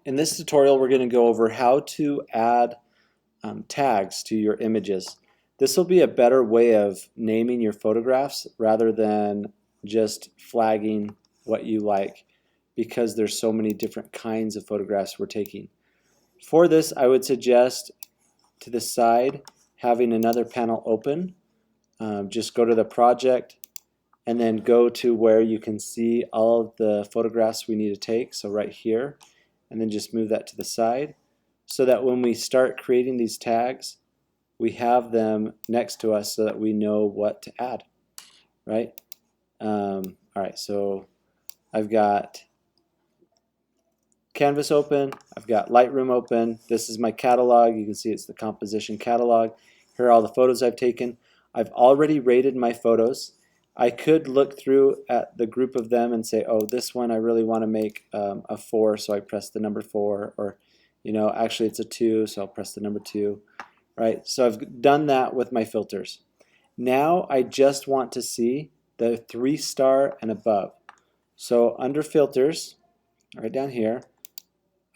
In this tutorial, we're going to go over how to add tags to your images. This will be a better way of naming your photographs rather than just flagging what you like, because there's so many different kinds of photographs we're taking. For this, I would suggest to the side having another panel open. Just go to the project and then go to where you can see all of the photographs we need to take, so right here, and then just move that to the side so that when we start creating these tags, we have them next to us so that we know what to add, right? All right, so I've got Canvas open, I've got Lightroom open. This is my catalog. You can see it's the composition catalog. Here are all the photos I've taken. I've already rated my photos. I could look through at the group of them and say, oh, this one I really want to make a 4, so I press the number 4, or actually it's a 2, so I'll press the number 2. Right, so I've done that with my filters. Now I just want to see the 3-star and above. So under filters, right down here,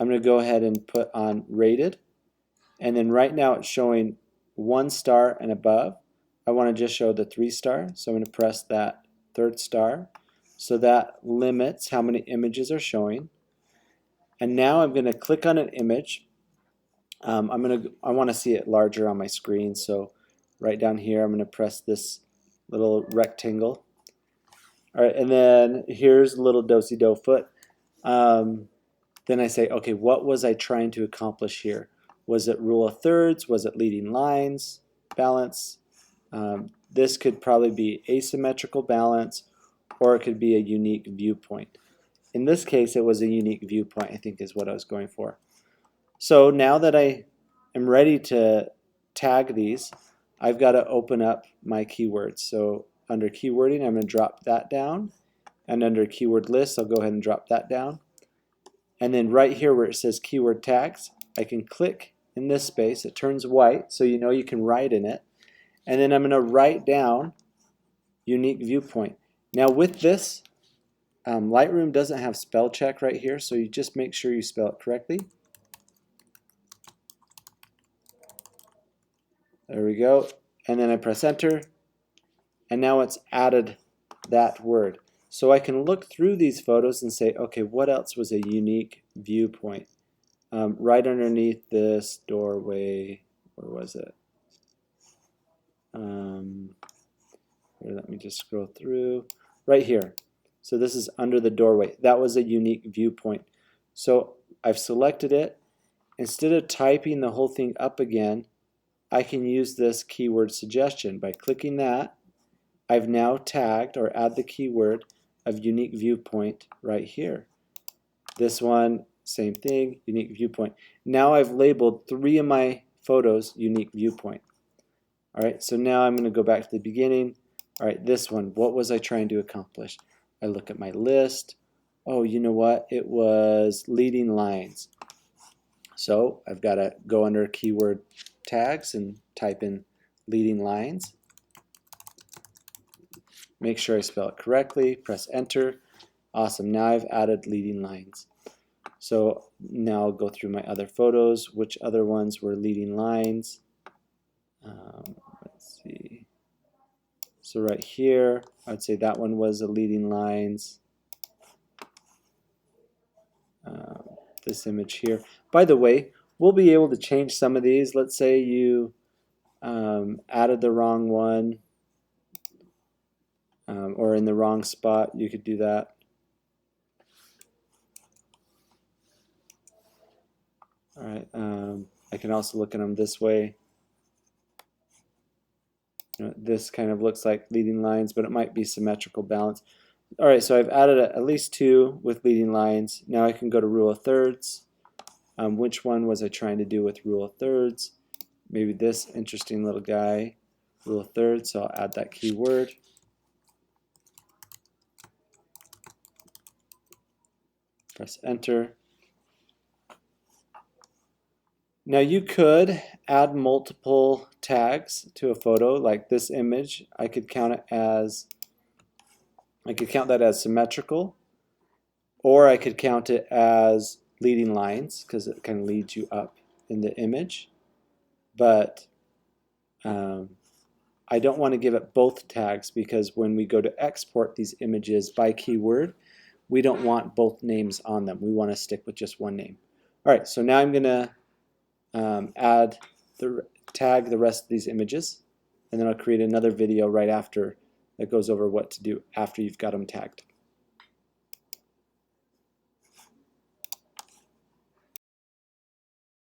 I'm going to go ahead and put on rated, and then right now it's showing 1 star and above. I want to just show the 3-star, so I'm going to press that 3rd star. So that limits how many images are showing. And now I'm going to click on an image. I want to see it larger on my screen, so right down here I'm going to press this little rectangle. All right, and then here's a little do-si-do foot. Then I say, okay, what was I trying to accomplish here? Was it rule of thirds? Was it leading lines? Balance? This could probably be asymmetrical balance, or it could be a unique viewpoint. In this case, it was a unique viewpoint, I think is what I was going for. So now that I am ready to tag these, I've got to open up my keywords. So under keywording, I'm going to drop that down. And under keyword list, I'll go ahead and drop that down. And then right here where it says keyword tags, I can click in this space. It turns white, so you know you can write in it. And then I'm going to write down unique viewpoint. Now with this, Lightroom doesn't have spell check right here, so you just make sure you spell it correctly. There we go. And then I press enter, and now it's added that word. So I can look through these photos and say, okay, what else was a unique viewpoint? Right underneath this doorway, where was it? Let me just scroll through. Right here. So this is under the doorway. That was a unique viewpoint. So I've selected it. Instead of typing the whole thing up again, I can use this keyword suggestion. By clicking that, I've now tagged or add the keyword of unique viewpoint right here. This one, same thing, unique viewpoint. Now I've labeled 3 of my photos unique viewpoint. All right, so now I'm going to go back to the beginning. All right, this one, what was I trying to accomplish? I look at my list. Oh, you know what? It was leading lines. So I've got to go under keyword tags and type in leading lines. Make sure I spell it correctly, press enter. Awesome, now I've added leading lines. So now I'll go through my other photos. Which other ones were leading lines? Let's see. So right here, I'd say that one was a leading lines. This image here. By the way, we'll be able to change some of these. Let's say you added the wrong one or in the wrong spot. You could do that. All right. I can also look at them this way. This kind of looks like leading lines, but it might be symmetrical balance. All right, so I've added at least 2 with leading lines. Now I can go to rule of thirds. Which one was I trying to do with rule of thirds? Maybe this interesting little guy, rule of thirds, so I'll add that keyword. Press enter. Now you could add multiple tags to a photo, like this image. I could count that as symmetrical, or I could count it as leading lines because it kind of leads you up in the image, but I don't want to give it both tags because when we go to export these images by keyword, we don't want both names on them. We want to stick with just one name. All right, so now I'm going to tag the rest of these images, and then I'll create another video right after that goes over what to do after you've got them tagged.